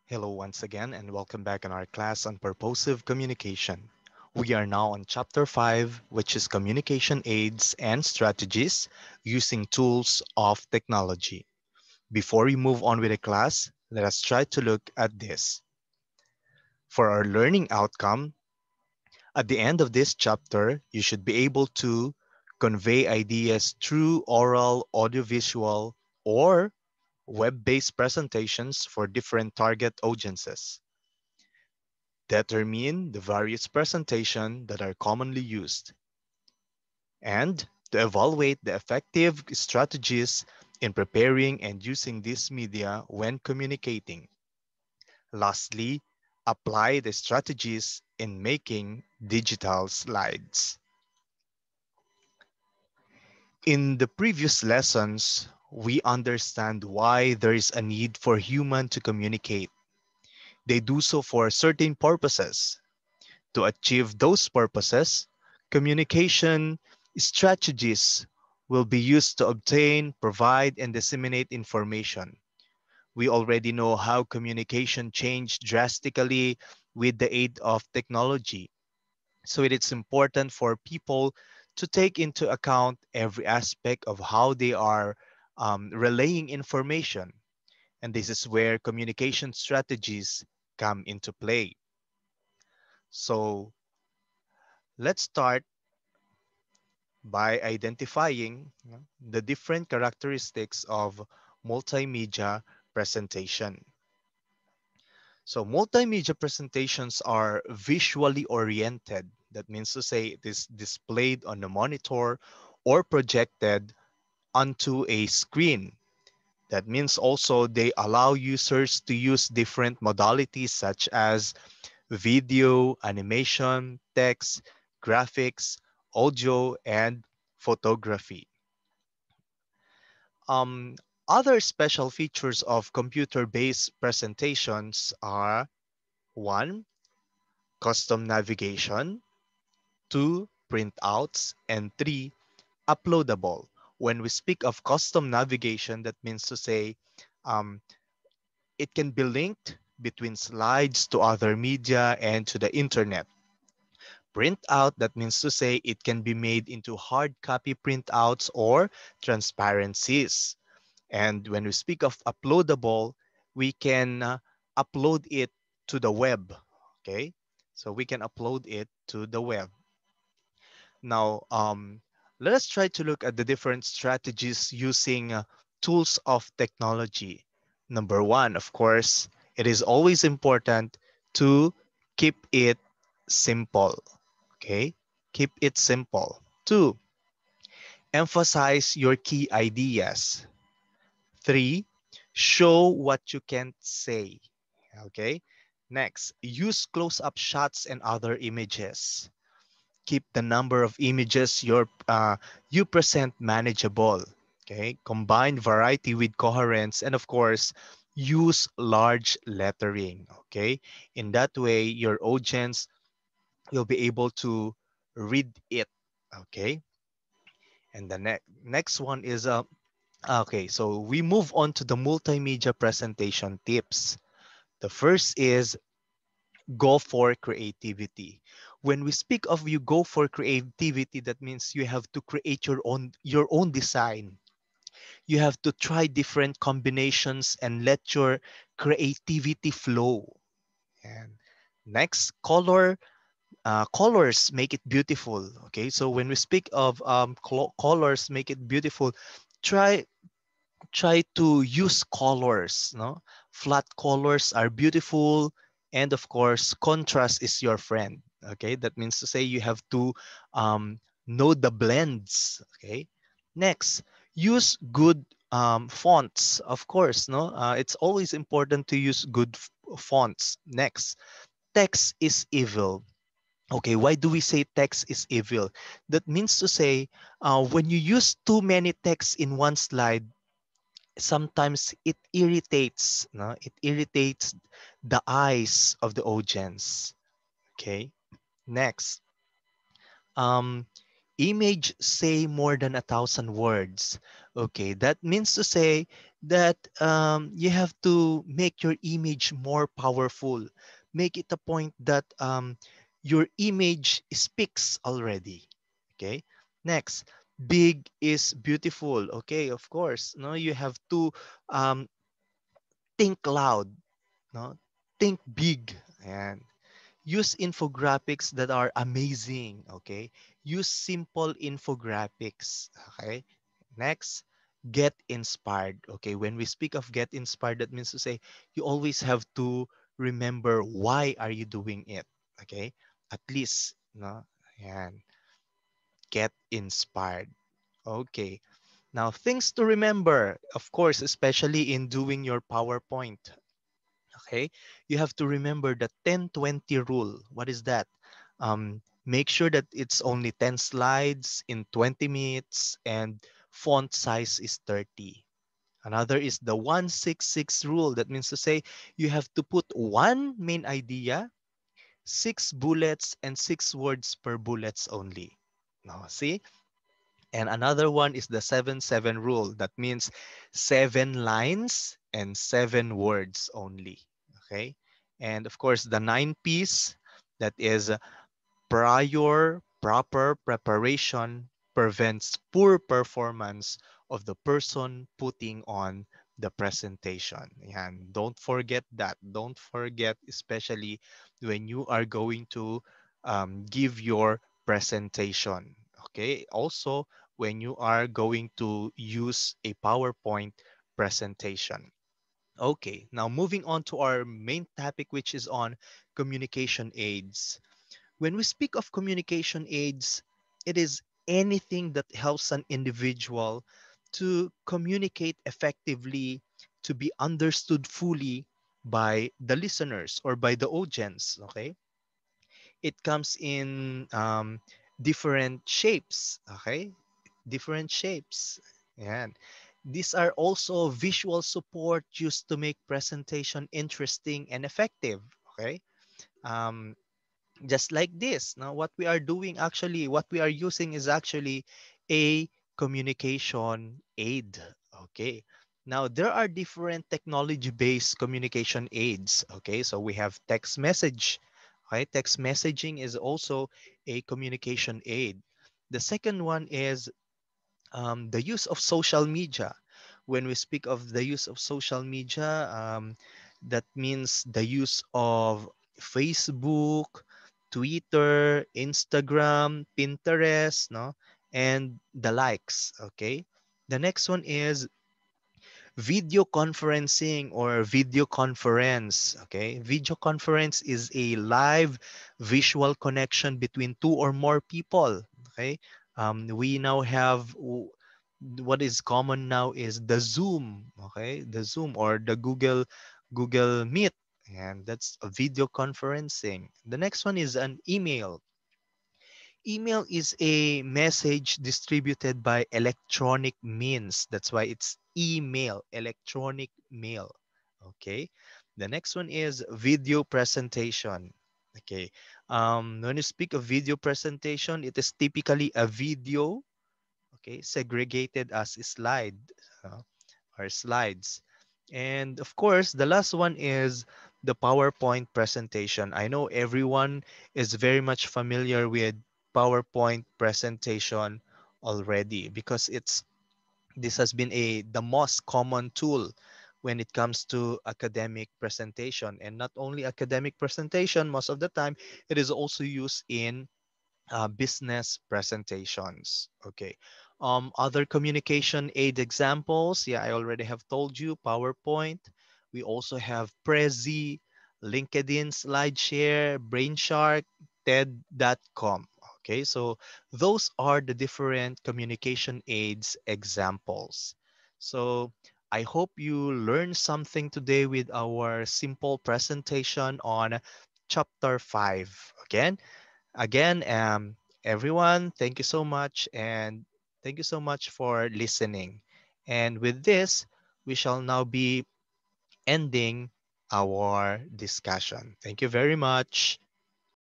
Hello once again and welcome back in our class on purposive communication. We are now on chapter 5, which is communication aids and strategies using tools of technology. Before we move on with the class, let us try to look at this. For our learning outcome, at the end of this chapter, you should be able to convey ideas through oral, audiovisual, or web-based presentations for different target audiences. Determine the various presentations that are commonly used, and to evaluate the effective strategies in preparing and using this media when communicating. Lastly, apply the strategies in making digital slides. In the previous lessons, we understand why there is a need for human to communicate. They do so for certain purposes. To achieve those purposes, communication strategies will be used to obtain, provide, and disseminate information. We already know how communication changed drastically with the aid of technology. So it is important for people to take into account every aspect of how they are relaying information. And this is where communication strategies come into play. So let's start by identifying the different characteristics of multimedia presentation. So multimedia presentations are visually oriented. That means to say it is displayed on the monitor or projected onto a screen. That means also they allow users to use different modalities such as video, animation, text, graphics, audio, and photography. Um, Other special features of computer-based presentations are one, custom navigation, two, printouts, and three, uploadable. When we speak of custom navigation, that means to say um, it can be linked between slides to other media and to the internet. Printout, that means to say it can be made into hard copy printouts or transparencies. And when we speak of uploadable, we can upload it to the web. Okay, so we can upload it to the web. Now, let us try to look at the different strategies using tools of technology. Number one, of course, it is always important to keep it simple. Okay, keep it simple. Two, emphasize your key ideas. Three, show what you can't say. Okay. Next, use close-up shots and other images. Keep the number of images you present manageable. Okay. Combine variety with coherence, and of course, use large lettering. Okay. In that way, your audience will be able to read it. Okay. And the next one is okay, so we move on to the multimedia presentation tips. The first is go for creativity. When we speak of you go for creativity, that means you have to create your own design. You have to try different combinations and let your creativity flow. And next, colors make it beautiful. Okay, so when we speak of colors make it beautiful, try try to use colors, no? Flat colors are beautiful, and of course contrast is your friend. Okay, that means to say you have to um, know the blends. Okay, next, use good fonts, of course. No, it's always important to use good fonts. Next, text is evil. Okay, why do we say text is evil? That means to say when you use too many texts in one slide, sometimes it irritates, no? It irritates the eyes of the audience. Okay. Next, um, image say more than 1,000 words. Okay, that means to say that you have to make your image more powerful. Make it a point that your image speaks already. Okay. Next, big is beautiful. Okay, of course. No, you have to um, think loud. No, think big. And use infographics that are amazing. Okay, use simple infographics. Okay. Next, get inspired. Okay, when we speak of get inspired, that means to say you always have to remember why are you doing it. Okay, at least no, and get inspired. Okay, now things to remember, of course, especially in doing your PowerPoint. Okay, you have to remember the 10-20 rule. What is that? Make sure that it's only 10 slides in 20 minutes and font size is 30. Another is the 166 rule. That means to say you have to put one main idea, 6 bullets, and 6 words per bullets only. Now, see? And another one is the 7-7 rule. That means 7 lines and 7 words only. Okay. And of course, the 9 P's, that is prior proper preparation prevents poor performance of the person putting on the presentation. And don't forget that. Don't forget, especially when you are going to give your presentation. Okay. Also, when you are going to use a PowerPoint presentation. Okay. Now moving on to our main topic, which is on communication aids. When we speak of communication aids, it is anything that helps an individual to communicate effectively, to be understood fully by the listeners or by the audience. Okay, it comes in different shapes. Okay, different shapes, and these are also visual support used to make presentation interesting and effective. Okay. Um, just like this. Now, what we are doing actually, what we are using is actually a communication aid. Okay. Now, there are different technology-based communication aids. Okay. So we have text message. Okay. Text messaging is also a communication aid. The second one is the use of social media. When we speak of the use of social media, that means the use of Facebook, Twitter, Instagram, Pinterest, no, and the likes. Okay. The next one is video conferencing or video conference. Okay, video conference is a live visual connection between two or more people. Okay, we now have what is common now is the Zoom. Okay, the Zoom or the Google Meet, and that's a video conferencing. The next one is an email. Email is a message distributed by electronic means. That's why it's email, electronic mail. Okay. The next one is video presentation. Okay. When you speak of video presentation, it is typically a video, okay, segregated as a slide uh, or slides. And of course, the last one is the PowerPoint presentation. I know everyone is very much familiar with PowerPoint presentation already because this has been the most common tool when it comes to academic presentation, and not only academic presentation. Most of the time it is also used in business presentations. Okay. Other communication aid examples. Yeah, I already have told you PowerPoint. We also have Prezi, LinkedIn, SlideShare, Brainshark, TED.com. Okay, so those are the different communication aids examples. So I hope you learned something today with our simple presentation on chapter 5. Again, everyone, thank you so much, and thank you so much for listening. And with this, we shall now be ending our discussion. Thank you very much.